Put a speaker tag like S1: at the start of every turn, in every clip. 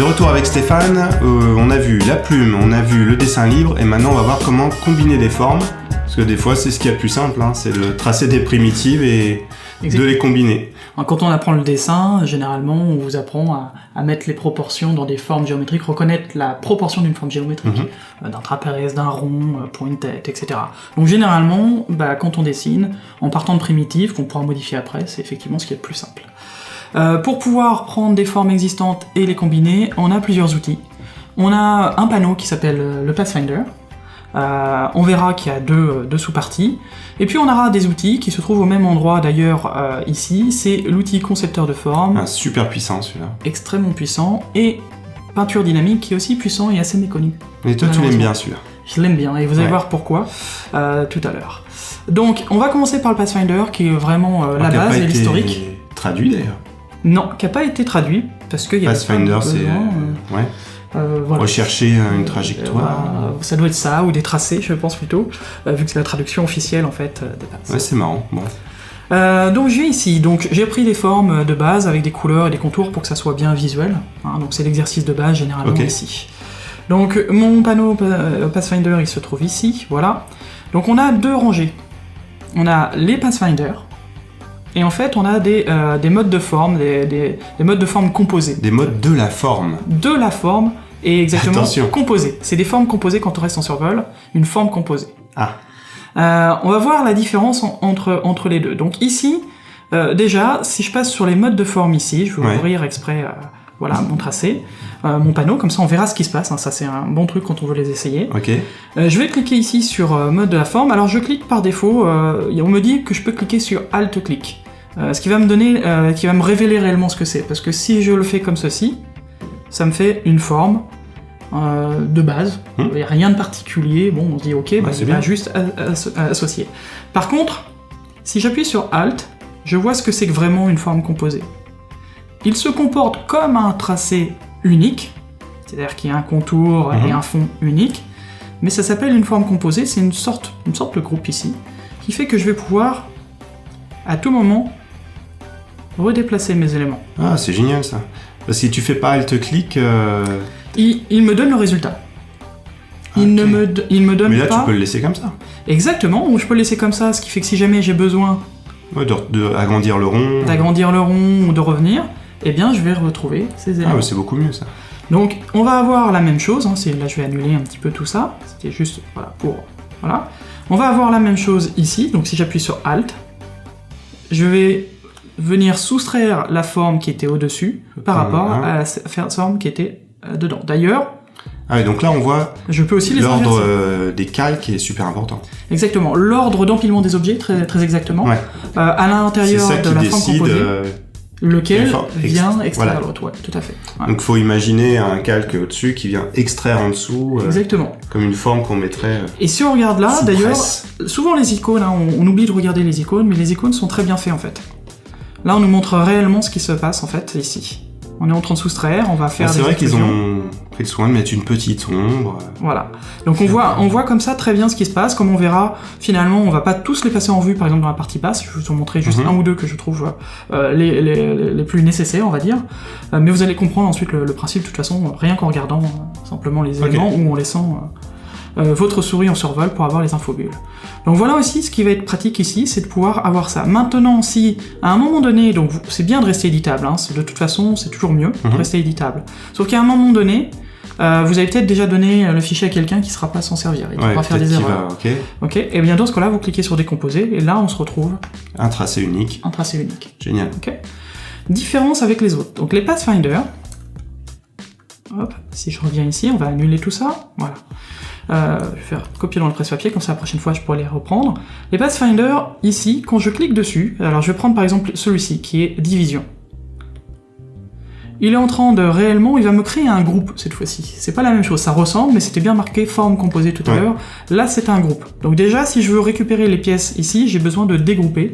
S1: De retour avec Stéphane, on a vu la plume, on a vu le dessin libre, et maintenant on va voir comment combiner des formes. Parce que des fois c'est ce qu'il y a de plus simple, hein, c'est de tracer des primitives et de les combiner.
S2: Quand on apprend le dessin, généralement on vous apprend à mettre les proportions dans des formes géométriques, reconnaître la proportion d'une forme géométrique, d'un trapèze, d'un rond, pour une tête, etc. Donc généralement, quand on dessine, en partant de primitives, qu'on pourra modifier après, c'est effectivement ce qui est le plus simple. Pour pouvoir prendre des formes existantes et les combiner, on a plusieurs outils. On a un panneau qui s'appelle le Pathfinder. On verra qu'il y a deux sous-parties. Et puis on aura des outils qui se trouvent au même endroit d'ailleurs ici. C'est l'outil concepteur de forme.
S1: Super puissant celui-là.
S2: Extrêmement puissant. Et peinture dynamique qui est aussi puissant et assez méconnu.
S1: Et toi tu l'aimes bien celui-là.
S2: Je l'aime bien et vous allez voir pourquoi tout à l'heure. Donc on va commencer par le Pathfinder qui est vraiment la base et l'historique.
S1: Traduit d'ailleurs.
S2: Non, qui n'a pas été traduit, parce qu'il y a
S1: Pathfinder, c'est... voilà. Rechercher une trajectoire.
S2: Ça doit être ça, ou des tracés, je pense plutôt, vu que c'est la traduction officielle, en fait, de base.
S1: Ouais, c'est marrant. Bon.
S2: Donc je vais ici, j'ai pris des formes de base avec des couleurs et des contours pour que ça soit bien visuel. Donc c'est l'exercice de base, généralement, ici. Donc mon panneau Pathfinder, il se trouve ici, voilà. Donc on a deux rangées. On a les Pathfinder, et en fait, on a des modes de forme, des modes de forme composés.
S1: Des modes de la forme.
S2: De la forme, et exactement
S1: Attention.
S2: composées. C'est des formes composées quand on reste en survol, une forme composée.
S1: Ah.
S2: On va voir la différence entre les deux. Donc ici, déjà, si je passe sur les modes de forme ici, je vais ouvrir exprès mon tracé, mon panneau, comme ça on verra ce qui se passe. Ça c'est un bon truc quand on veut les essayer.
S1: Ok.
S2: Je vais cliquer ici sur mode de la forme. Alors je clique par défaut, on me dit que je peux cliquer sur Alt-clic. Ce qui va me donner, qui va me révéler réellement ce que c'est. Parce que si je le fais comme ceci, ça me fait une forme de base. Il n'y a rien de particulier. Bon, on se dit ok, c'est bien juste associé. Par contre, si j'appuie sur Alt, je vois ce que c'est que vraiment une forme composée. Il se comporte comme un tracé unique, c'est-à-dire qu'il y a un contour et un fond unique, mais ça s'appelle une forme composée, c'est une sorte de groupe ici, qui fait que je vais pouvoir, à tout moment, redéplacer mes éléments.
S1: Ah, c'est génial ça. Parce que si tu fais pas Alt-clic...
S2: Il me donne le résultat. Il ne me donne pas...
S1: Mais là, tu peux le laisser comme ça.
S2: Exactement, ou je peux le laisser comme ça, ce qui fait que si jamais j'ai besoin...
S1: d'agrandir le rond...
S2: D'agrandir le rond ou de revenir, eh bien, je vais retrouver ces éléments.
S1: Ah, mais c'est beaucoup mieux ça.
S2: Donc, on va avoir la même chose, là je vais annuler un petit peu tout ça, c'était juste, voilà. On va avoir la même chose ici, donc si j'appuie sur Alt, je vais venir soustraire la forme qui était au-dessus par rapport à la forme qui était dedans. D'ailleurs...
S1: Ah oui, donc là on voit
S2: je peux aussi
S1: l'ordre des calques est super important.
S2: Exactement, l'ordre d'empilement des objets, très, très exactement, à l'intérieur de la forme composée. Lequel vient extraire l'autre, tout à fait.
S1: Donc il faut imaginer un calque au-dessus qui vient extraire en dessous,
S2: exactement.
S1: Comme une forme qu'on mettrait...
S2: Et si on regarde là, d'ailleurs, souvent les icônes, on oublie de regarder les icônes, mais les icônes sont très bien faites en fait. Là on nous montre réellement ce qui se passe en fait ici. On est en train de soustraire, on va faire des
S1: exclusions. C'est vrai qu'ils ont pris le soin de mettre une petite ombre.
S2: Voilà. Donc on voit comme ça très bien ce qui se passe. Comme on verra, finalement, on va pas tous les passer en vue, par exemple dans la partie basse. Je vais vous en montrer juste un ou deux que je trouve les plus nécessaires, on va dire. Mais vous allez comprendre ensuite le principe, de toute façon, rien qu'en regardant simplement les éléments ou en laissant votre souris en survol pour avoir les infobulles. Donc voilà aussi ce qui va être pratique ici, c'est de pouvoir avoir ça. Maintenant, si à un moment donné, donc c'est bien de rester éditable, de toute façon c'est toujours mieux de rester éditable. Sauf qu'à un moment donné, vous avez peut-être déjà donné le fichier à quelqu'un qui ne sera pas s'en servir, il pourra faire des erreurs. Ok. Et bien dans ce cas-là, vous cliquez sur décomposer et là on se retrouve
S1: un tracé unique. Génial.
S2: Ok. Différence avec les autres. Donc les Pathfinder. Hop. Si je reviens ici, on va annuler tout ça. Voilà. Je vais faire copier dans le presse-papier, comme ça la prochaine fois je pourrai les reprendre. Les Pathfinder, ici, quand je clique dessus, alors je vais prendre par exemple celui-ci, qui est Division. Il est en train de réellement, il va me créer un groupe cette fois-ci. C'est pas la même chose, ça ressemble, mais c'était bien marqué forme composée tout à l'heure. Là c'est un groupe. Donc déjà, si je veux récupérer les pièces ici, j'ai besoin de dégrouper.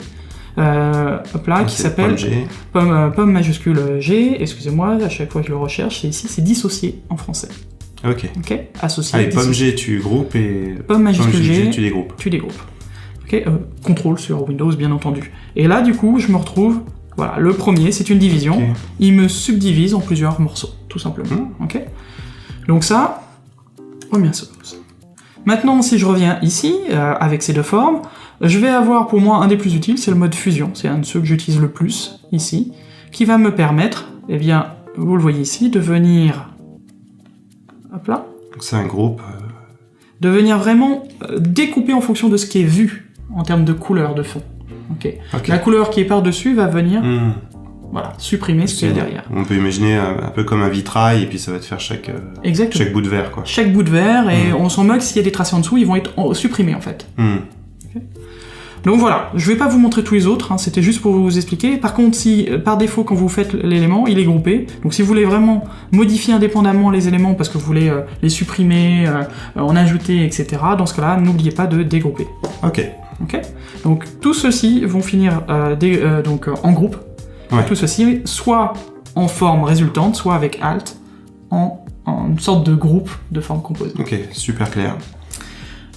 S2: Hop là, qui s'appelle pomme majuscule G, excusez-moi, à chaque fois que je le recherche, c'est ici, c'est dissocié en français.
S1: Ok.
S2: Associé.
S1: Allez, pomme G, tu groupes et
S2: pomme majuscule G,
S1: tu dégroupes.
S2: Ok, contrôle sur Windows, bien entendu. Et là, du coup, je me retrouve, voilà, le premier, c'est une division. Il me subdivise en plusieurs morceaux, tout simplement. Ok. Donc ça, première chose. Maintenant, si je reviens ici, avec ces deux formes, je vais avoir pour moi un des plus utiles, c'est le mode fusion. C'est un de ceux que j'utilise le plus, ici, qui va me permettre, eh bien, vous le voyez ici, de venir... Hop là.
S1: Donc c'est un groupe...
S2: De venir vraiment découper en fonction de ce qui est vu, en termes de couleur de fond. Okay. La couleur qui est par-dessus va venir voilà, supprimer ce qu'il y a derrière.
S1: On peut imaginer un peu comme un vitrail, et puis ça va te faire chaque bout de verre. Quoi.
S2: Chaque bout de verre, et on s'en moque, s'il y a des tracés en dessous, ils vont être supprimés en fait. Okay. Donc voilà, je vais pas vous montrer tous les autres, hein, c'était juste pour vous expliquer. Par contre, si par défaut, quand vous faites l'élément, il est groupé. Donc si vous voulez vraiment modifier indépendamment les éléments parce que vous voulez les supprimer, en ajouter, etc., dans ce cas-là, n'oubliez pas de dégrouper.
S1: Ok.
S2: Donc tous ceux-ci vont finir donc, en groupe.
S1: Ouais.
S2: Tout ceci, soit en forme résultante, soit avec Alt, en une sorte de groupe de forme composée.
S1: Ok, super clair.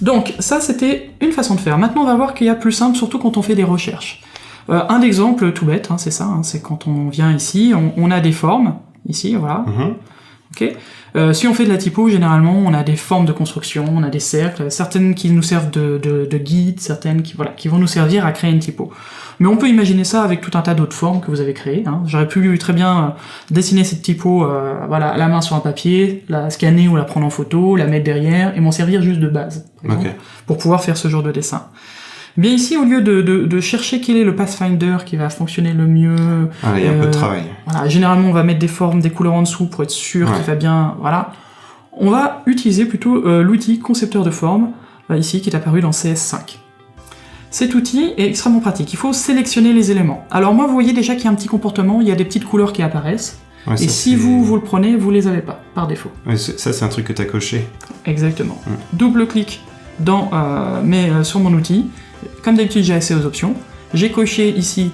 S2: Donc ça c'était une façon de faire. Maintenant on va voir qu'il y a plus simple, surtout quand on fait des recherches. Un exemple tout bête, hein, c'est ça, hein, c'est quand on vient ici, on a des formes, ici, voilà. Okay. Si on fait de la typo, généralement on a des formes de construction, on a des cercles, certaines qui nous servent de guide, certaines qui vont nous servir à créer une typo. Mais on peut imaginer ça avec tout un tas d'autres formes que vous avez créées. Hein. J'aurais pu très bien dessiner cette typo voilà, à la main sur un papier, la scanner ou la prendre en photo, la mettre derrière et m'en servir juste de base pour pouvoir faire ce genre de dessin. Bien ici, au lieu de chercher quel est le Pathfinder qui va fonctionner le mieux...
S1: il y a un peu de travail.
S2: Voilà, généralement, on va mettre des formes, des couleurs en dessous pour être sûr qu'il va bien... Voilà. On va utiliser plutôt l'outil concepteur de forme, ici, qui est apparu dans CS5. Cet outil est extrêmement pratique. Il faut sélectionner les éléments. Alors moi, vous voyez déjà qu'il y a un petit comportement, il y a des petites couleurs qui apparaissent. Ouais, et si vous le prenez, vous les avez pas, par défaut.
S1: Ouais, ça, c'est un truc que tu as coché.
S2: Exactement. Double-clic sur mon outil. Comme d'habitude, j'ai accès aux options. J'ai coché ici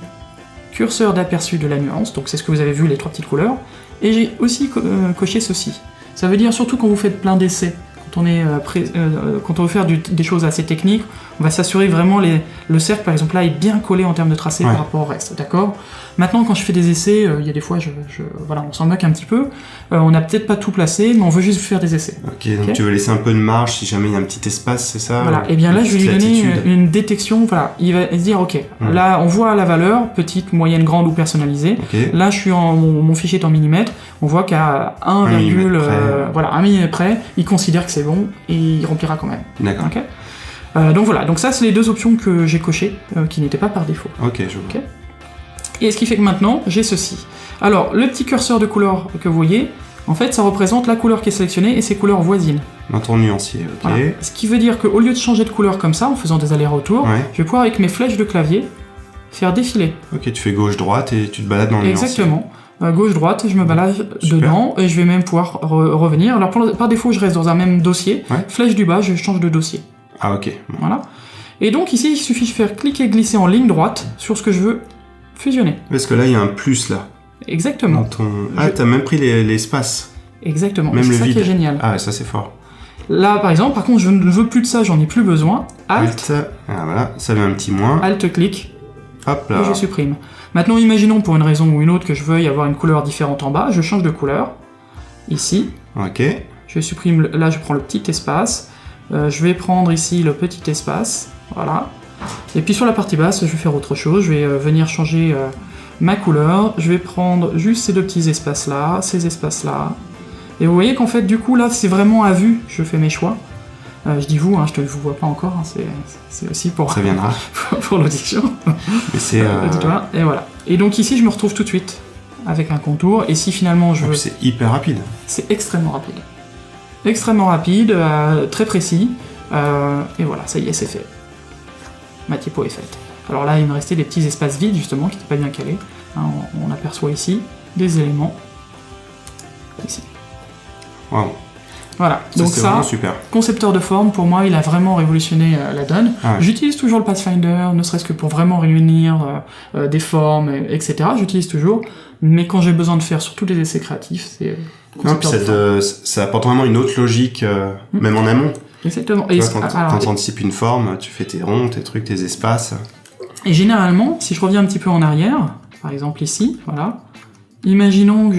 S2: curseur d'aperçu de la nuance, donc c'est ce que vous avez vu, les trois petites couleurs. Et j'ai aussi coché ceci. Ça veut dire surtout quand vous faites plein d'essais, quand on veut faire des choses assez techniques, on va s'assurer vraiment le cercle par exemple là est bien collé en termes de tracé par rapport au reste, d'accord ? Maintenant quand je fais des essais, il y a des fois voilà, on s'en moque un petit peu, on n'a peut-être pas tout placé, mais on veut juste faire des essais.
S1: Ok, donc tu veux laisser un peu de marge si jamais il y a un petit espace, c'est ça ?
S2: Voilà, et bien là je vais lui donner une détection, voilà, il va se dire ok, là on voit la valeur, petite, moyenne, grande ou personnalisée, là je suis mon fichier est en millimètres, on voit qu'à 1 millimètre près, il considère que c'est bon et il remplira quand même.
S1: D'accord.
S2: Okay, donc voilà, donc ça c'est les deux options que j'ai cochées, qui n'étaient pas par défaut.
S1: Ok, je vois.
S2: Okay. Et ce qui fait que maintenant, j'ai ceci. Alors, le petit curseur de couleur que vous voyez, en fait, ça représente la couleur qui est sélectionnée et ses couleurs voisines.
S1: Dans ton nuancier, ok.
S2: Voilà. Ce qui veut dire qu'au lieu de changer de couleur comme ça, en faisant des allers-retours, je vais pouvoir, avec mes flèches de clavier, faire défiler.
S1: Ok, tu fais gauche-droite et tu te balades dans le nuancier.
S2: Exactement. Gauche-droite, je me balade dedans et je vais même pouvoir revenir. Alors, par défaut, je reste dans un même dossier. Flèche du bas, je change de dossier.
S1: Ah, ok. Bon.
S2: Voilà. Et donc, ici, il suffit de faire cliquer-glisser en ligne droite sur ce que je veux fusionner.
S1: Parce que là, il y a un plus, là.
S2: Exactement.
S1: Ah, t'as même pris l'espace.
S2: Exactement.
S1: Même
S2: c'est
S1: le
S2: ça
S1: vide.
S2: qui est génial.
S1: Ah, ouais, ça, c'est fort.
S2: Là, par exemple, je ne veux plus de ça, j'en ai plus besoin. Alt.
S1: Ah, voilà, ça met un petit moins.
S2: Alt-clic.
S1: Hop là.
S2: Et je supprime. Maintenant, imaginons pour une raison ou une autre que je veuille avoir une couleur différente en bas. Je change de couleur. Ici.
S1: Ok.
S2: Je supprime, là, je prends le petit espace. Je vais prendre ici le petit espace. Voilà. Et puis sur la partie basse, je vais faire autre chose. Je vais venir changer ma couleur. Je vais prendre juste ces deux petits espaces-là, ces espaces-là. Et vous voyez qu'en fait, du coup, là, c'est vraiment à vue. Je fais mes choix. Je dis vous, hein, je ne vous vois pas encore. Hein, c'est aussi pour...
S1: Ça viendra.
S2: pour l'audition.
S1: Mais c'est...
S2: Et voilà. Et donc ici, je me retrouve tout de suite avec un contour. Et si finalement je veux...
S1: C'est hyper rapide.
S2: C'est extrêmement rapide. Extrêmement rapide, très précis. Et voilà, ça y est, c'est fait. Ma typo est faite. Alors là, il me restait des petits espaces vides, justement, qui n'étaient pas bien calés. Hein, on aperçoit ici des éléments. Ici.
S1: Wow.
S2: Voilà, donc ça,
S1: super.
S2: Concepteur de forme, pour moi, il a vraiment révolutionné la donne. Ah ouais. J'utilise toujours le Pathfinder, ne serait-ce que pour vraiment réunir des formes, etc. J'utilise toujours, mais quand j'ai besoin de faire surtout des essais créatifs, c'est...
S1: Non, puis ça apporte vraiment une autre logique, même en amont.
S2: Exactement.
S1: Tu vois, quand tu anticipes une forme, tu fais tes ronds, tes trucs, tes espaces.
S2: Et généralement, si je reviens un petit peu en arrière, par exemple ici, voilà, imaginons que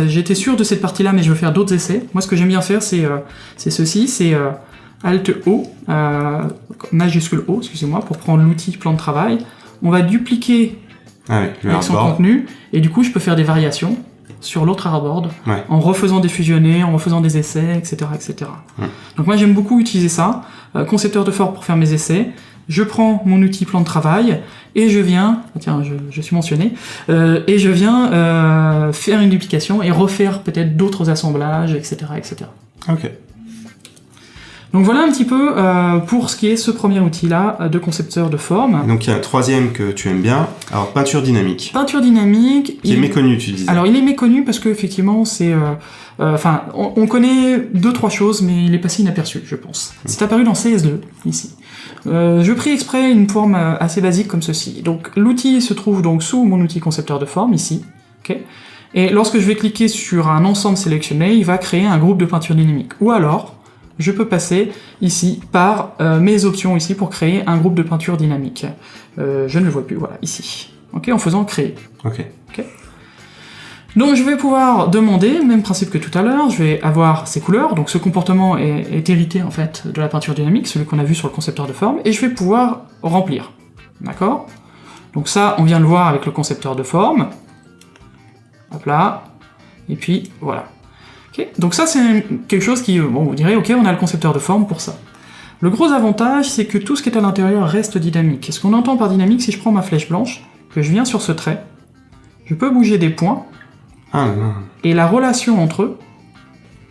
S2: j'étais sûr de cette partie-là, mais je veux faire d'autres essais. Moi, ce que j'aime bien faire, c'est ceci, c'est Alt-O, majuscule O, excusez-moi, pour prendre l'outil plan de travail. On va dupliquer avec son contenu, et du coup, je peux faire des variations sur l'autre artboard, en refaisant des fusionnés, en refaisant des essais, etc. etc. Donc moi, j'aime beaucoup utiliser ça, concepteur de forme pour faire mes essais. Je prends mon outil plan de travail, et je viens, tiens, je suis mentionné, et je viens faire une duplication, et refaire peut-être d'autres assemblages, etc. etc.
S1: Ok.
S2: Donc voilà un petit peu pour ce qui est ce premier outil-là de concepteur de forme.
S1: Donc il y a un troisième que tu aimes bien, alors peinture dynamique.
S2: Peinture dynamique.
S1: Qui est méconnu, tu disais.
S2: Alors il est méconnu parce que effectivement c'est, on connaît 2-3 choses, mais il est passé inaperçu, je pense. C'est apparu dans CS2 ici. Je pris exprès une forme assez basique comme ceci. Donc l'outil se trouve donc sous mon outil concepteur de forme ici. Okay. Et lorsque je vais cliquer sur un ensemble sélectionné, il va créer un groupe de peinture dynamique. Ou alors je peux passer ici par mes options ici pour créer un groupe de peinture dynamique. Je ne le vois plus, voilà, ici. Ok, en faisant créer.
S1: Ok.
S2: Donc je vais pouvoir demander, même principe que tout à l'heure, je vais avoir ces couleurs, donc ce comportement est hérité en fait de la peinture dynamique, celui qu'on a vu sur le concepteur de forme, et je vais pouvoir remplir. D'accord ? Donc ça, on vient le voir avec le concepteur de forme. Hop là. Et puis voilà. Okay. Donc ça c'est quelque chose qui, bon, vous direz, ok, on a le concepteur de forme pour ça. Le gros avantage, c'est que tout ce qui est à l'intérieur reste dynamique. Et ce qu'on entend par dynamique, si je prends ma flèche blanche, que je viens sur ce trait, je peux bouger des points, et la relation entre eux...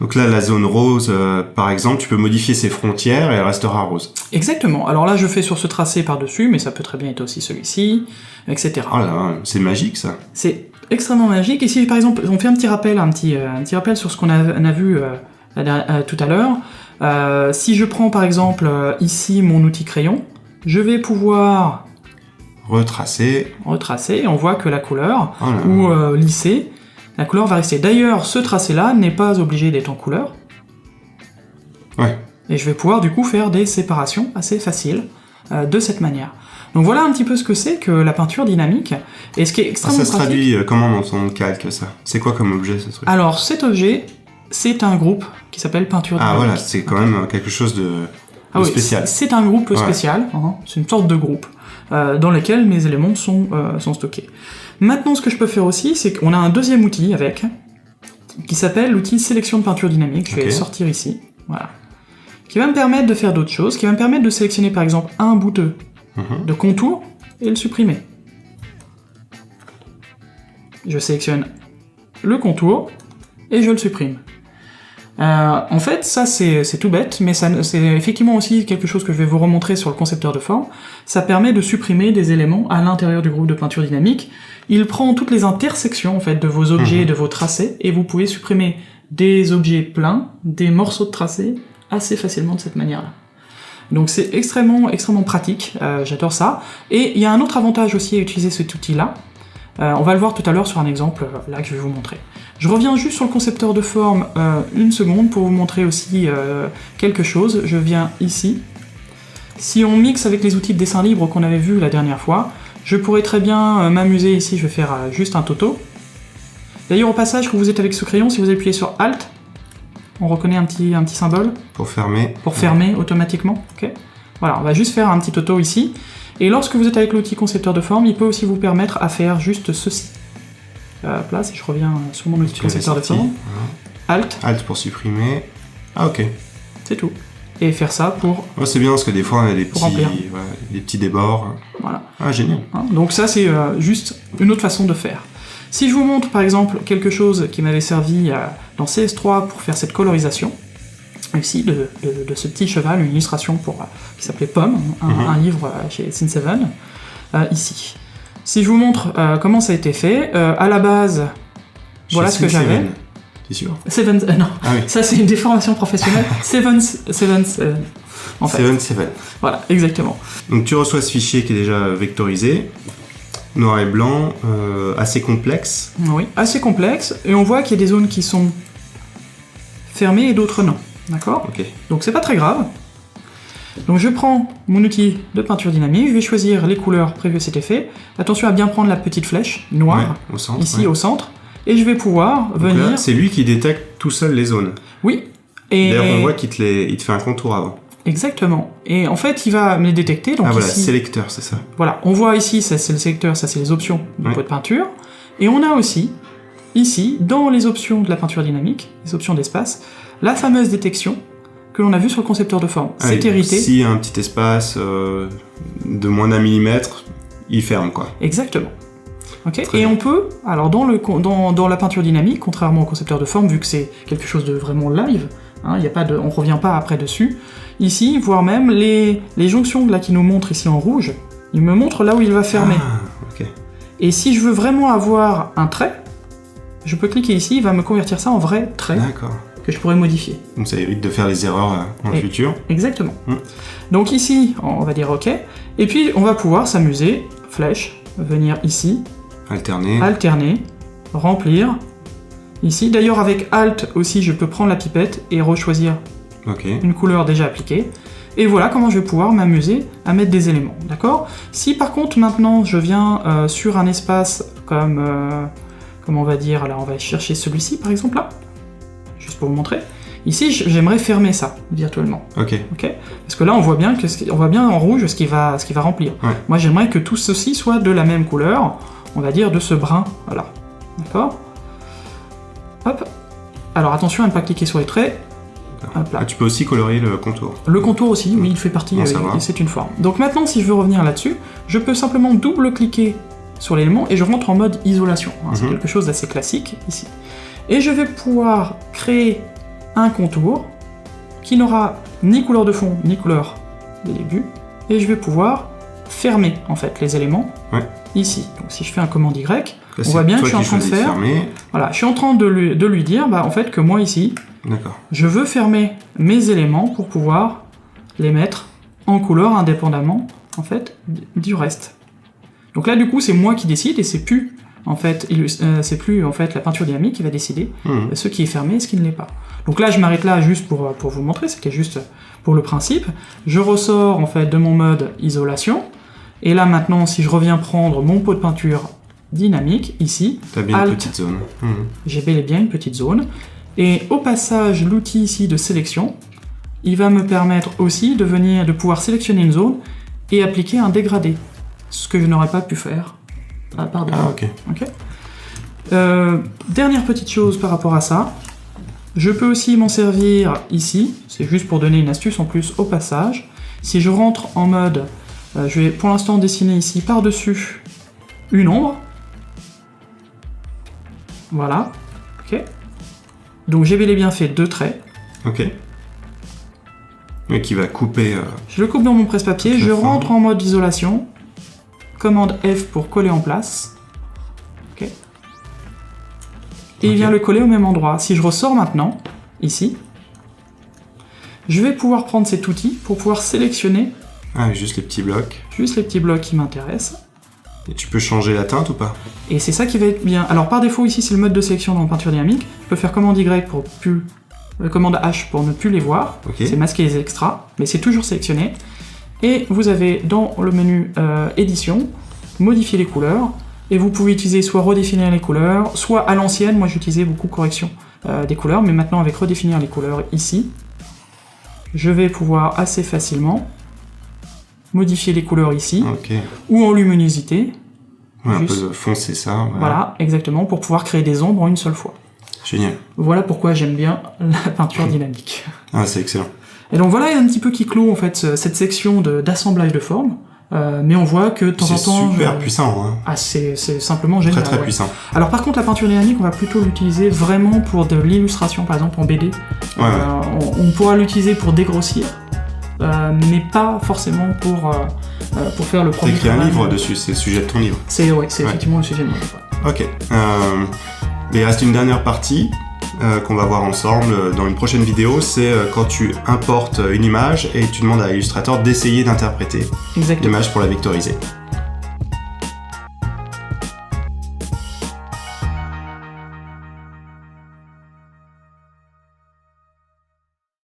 S1: Donc là, la zone rose, par exemple, tu peux modifier ses frontières et elle restera rose.
S2: Exactement. Alors là, je fais sur ce tracé par-dessus, mais ça peut très bien être aussi celui-ci, etc.
S1: Oh là, c'est magique ça.
S2: C'est extrêmement magique. Et si par exemple, on fait un petit rappel sur ce qu'on a vu tout à l'heure, si je prends par exemple ici mon outil crayon, je vais pouvoir
S1: retracer,
S2: et on voit que la couleur, ou lisser, la couleur va rester. D'ailleurs, ce tracé-là n'est pas obligé d'être en couleur.
S1: Ouais.
S2: Et je vais pouvoir du coup faire des séparations assez faciles de cette manière. Donc voilà un petit peu ce que c'est que la peinture dynamique, et ce qui est extrêmement pratique.
S1: Ça se traduit comment dans ton calque, ça? C'est quoi comme objet, ce truc?
S2: Alors, cet objet, c'est un groupe qui s'appelle peinture dynamique.
S1: Ah voilà, c'est quand même quelque chose de spécial.
S2: Oui, c'est un groupe spécial, c'est une sorte de groupe, dans lequel mes éléments sont stockés. Maintenant, ce que je peux faire aussi, c'est qu'on a un deuxième outil avec, qui s'appelle l'outil sélection de peinture dynamique. Je vais sortir ici, voilà. Qui va me permettre de faire d'autres choses, qui va me permettre de sélectionner par exemple un bout de contour et le supprimer. Je sélectionne le contour et je le supprime. En fait, ça c'est tout bête, mais c'est effectivement aussi quelque chose que je vais vous remontrer sur le concepteur de forme. Ça permet de supprimer des éléments à l'intérieur du groupe de peinture dynamique. Il prend toutes les intersections en fait de vos objets et de vos tracés, et vous pouvez supprimer des objets pleins, des morceaux de tracés, assez facilement de cette manière-là. Donc c'est extrêmement pratique, j'adore ça. Et il y a un autre avantage aussi à utiliser cet outil-là. On va le voir tout à l'heure sur un exemple là que je vais vous montrer. Je reviens juste sur le concepteur de forme une seconde pour vous montrer aussi quelque chose. Je viens ici. Si on mixe avec les outils de dessin libre qu'on avait vu la dernière fois, je pourrais très bien m'amuser ici, je vais faire juste un toto. D'ailleurs au passage, quand vous êtes avec ce crayon, si vous appuyez sur Alt, on reconnaît un petit symbole.
S1: Pour fermer.
S2: Pour fermer automatiquement. Okay. Voilà, on va juste faire un petit toto ici. Et lorsque vous êtes avec l'outil concepteur de forme, il peut aussi vous permettre à faire juste ceci. Là, si je reviens sur mon outil concepteur de forme, Alt.
S1: Alt pour supprimer. Ah ok.
S2: C'est tout. Et faire ça pour...
S1: Ouais, c'est bien parce que des fois on a des petits débords.
S2: Voilà.
S1: Ah génial.
S2: Donc ça c'est juste une autre façon de faire. Si je vous montre par exemple quelque chose qui m'avait servi dans CS3 pour faire cette colorisation, ici de ce petit cheval, une illustration qui s'appelait Pomme, un livre chez Sin7, ici. Si je vous montre comment ça a été fait, à la base, voilà ce que j'avais.
S1: T'es sûr?
S2: Non, ça c'est une déformation professionnelle. 7. En fait.
S1: 7.
S2: Voilà, exactement.
S1: Donc tu reçois ce fichier qui est déjà vectorisé, noir et blanc, assez complexe.
S2: Oui, assez complexe, et on voit qu'il y a des zones qui sont fermées et d'autres non. D'accord ?
S1: Ok.
S2: Donc c'est pas très grave. Donc je prends mon outil de peinture dynamique, je vais choisir les couleurs prévues à cet effet. Attention à bien prendre la petite flèche noire,
S1: au centre,
S2: ici au centre, Et je vais pouvoir
S1: Donc
S2: venir...
S1: là, c'est lui qui détecte tout seul les zones.
S2: Oui. Et...
S1: D'ailleurs, on voit qu'il te fait un contour avant.
S2: Exactement. Et en fait, il va me les détecter. Donc
S1: voilà,
S2: ici,
S1: sélecteur, c'est ça.
S2: Voilà, on voit ici, ça c'est le sélecteur, ça c'est les options du
S1: Ouais.
S2: pot de peinture. Et on a aussi, ici, dans les options de la peinture dynamique, les options d'espace, la fameuse détection que l'on a vue sur le concepteur de forme. C'est hérité.
S1: S'il y a un petit espace de moins d'1 millimètre, il ferme, quoi.
S2: Exactement. Ok.
S1: Très
S2: Et
S1: bien.
S2: on peut, alors dans la peinture dynamique, contrairement au concepteur de forme, vu que c'est quelque chose de vraiment live, hein, y a pas de, on revient pas après dessus, ici, voire même les jonctions là qui nous montrent ici en rouge, il me montre là où il va fermer.
S1: Ah, ok.
S2: Et si je veux vraiment avoir un trait, je peux cliquer ici, il va me convertir ça en vrai trait
S1: D'accord.
S2: que je pourrais modifier.
S1: Donc ça évite de faire les erreurs dans le
S2: Et-
S1: futur.
S2: Exactement.
S1: Mm.
S2: Donc ici, on va dire OK. Et puis, on va pouvoir s'amuser, flèche, venir ici,
S1: Alterner.
S2: alterner, remplir. Ici, d'ailleurs avec Alt aussi, je peux prendre la pipette et rechoisir
S1: Ok.
S2: une couleur déjà appliquée. Et voilà comment je vais pouvoir m'amuser à mettre des éléments, d'accord? Si par contre maintenant je viens sur un espace comme on va dire, alors on va chercher celui-ci par exemple là, juste pour vous montrer. Ici j'aimerais fermer ça virtuellement,
S1: Ok.
S2: ok? Parce que là on voit bien en rouge ce qui va remplir.
S1: Ouais.
S2: Moi j'aimerais que tout ceci soit de la même couleur, on va dire de ce brun, voilà, d'accord? Hop. Alors attention à ne pas cliquer sur les traits. Hop là.
S1: Ah, tu peux aussi colorier le contour.
S2: Le contour aussi, oui, il fait partie,
S1: Non, ça va.
S2: c'est une forme. Donc maintenant, si je veux revenir là-dessus, je peux simplement double-cliquer sur l'élément et je rentre en mode isolation. Hein, C'est
S1: Mhm.
S2: quelque chose d'assez classique ici. Et je vais pouvoir créer un contour qui n'aura ni couleur de fond, ni couleur de début. Et je vais pouvoir fermer, en fait, les éléments
S1: Ouais.
S2: ici. Donc si je fais un commande Y,
S1: Là,
S2: on
S1: c'est
S2: voit bien que
S1: toi
S2: je suis en
S1: qui
S2: train de
S1: choisis
S2: faire...
S1: fermer.
S2: Voilà, je suis en train de lui dire, en fait, que moi ici,
S1: D'accord.
S2: je veux fermer mes éléments pour pouvoir les mettre en couleur indépendamment en fait du reste. Donc là du coup c'est moi qui décide et c'est plus en fait la peinture dynamique qui va décider
S1: Mhm.
S2: ce qui est fermé et ce qui ne l'est pas. Donc là je m'arrête là juste pour vous montrer, c'était juste pour le principe. Je ressors en fait de mon mode isolation et là maintenant si je reviens prendre mon pot de peinture dynamique ici,
S1: T'as bien une
S2: Alt.
S1: petite zone. Mhm.
S2: j'ai bel et bien une petite zone. Et au passage, l'outil ici de sélection, il va me permettre aussi de pouvoir sélectionner une zone et appliquer un dégradé. Ce que je n'aurais pas pu faire par défaut.
S1: Ah, ok.
S2: Ok. Dernière petite chose par rapport à ça, je peux aussi m'en servir ici, c'est juste pour donner une astuce en plus au passage. Si je rentre en mode, je vais pour l'instant dessiner ici par-dessus une ombre. Voilà. Ok. Donc j'ai bel et bien fait 2 traits.
S1: Ok. Mais qui va couper.
S2: Je le coupe dans mon presse-papier,
S1: Toute la
S2: je
S1: forme.
S2: rentre en mode isolation. Commande F pour coller en place. Ok. Et il
S1: Ok.
S2: vient le coller au même endroit. Si je ressors maintenant, ici, je vais pouvoir prendre cet outil pour pouvoir sélectionner
S1: Ah, juste les petits blocs.
S2: juste les petits blocs qui m'intéressent.
S1: Et tu peux changer la teinte ou pas?
S2: Et c'est ça qui va être bien. Alors par défaut ici c'est le mode de sélection dans peinture dynamique. Je peux faire commande Y pour plus, commande H pour ne plus les voir.
S1: Ok.
S2: C'est masquer les extras, mais c'est toujours sélectionné. Et vous avez dans le menu édition, modifier les couleurs. Et vous pouvez utiliser soit redéfinir les couleurs, soit à l'ancienne, moi j'utilisais beaucoup correction des couleurs, mais maintenant avec redéfinir les couleurs ici, je vais pouvoir assez facilement modifier les couleurs ici,
S1: Ok.
S2: ou en luminosité.
S1: Ouais, un
S2: Juste.
S1: peu foncer ça.
S2: Voilà, exactement, pour pouvoir créer des ombres en une seule fois.
S1: Génial.
S2: Voilà pourquoi j'aime bien la peinture dynamique.
S1: Ah, c'est excellent.
S2: Et donc voilà un petit peu qui clôt en fait cette section d'assemblage de formes, mais on voit que de temps en
S1: C'est
S2: temps...
S1: super puissant, hein.
S2: Ah, c'est simplement génial.
S1: Très très
S2: ouais.
S1: puissant.
S2: Alors par contre la peinture dynamique on va plutôt l'utiliser vraiment pour de l'illustration, par exemple en BD.
S1: Ouais, ouais.
S2: On pourra l'utiliser pour dégrossir, mais pas forcément pour faire le
S1: T'as
S2: premier
S1: écrit un
S2: travail.
S1: livre dessus, c'est le sujet de ton livre.
S2: C'est
S1: Ouais.
S2: effectivement le sujet de mon livre.
S1: Ok. Mais il reste une dernière partie qu'on va voir ensemble dans une prochaine vidéo, c'est quand tu importes une image et tu demandes à Illustrator d'essayer d'interpréter
S2: Exactement.
S1: l'image pour la vectoriser.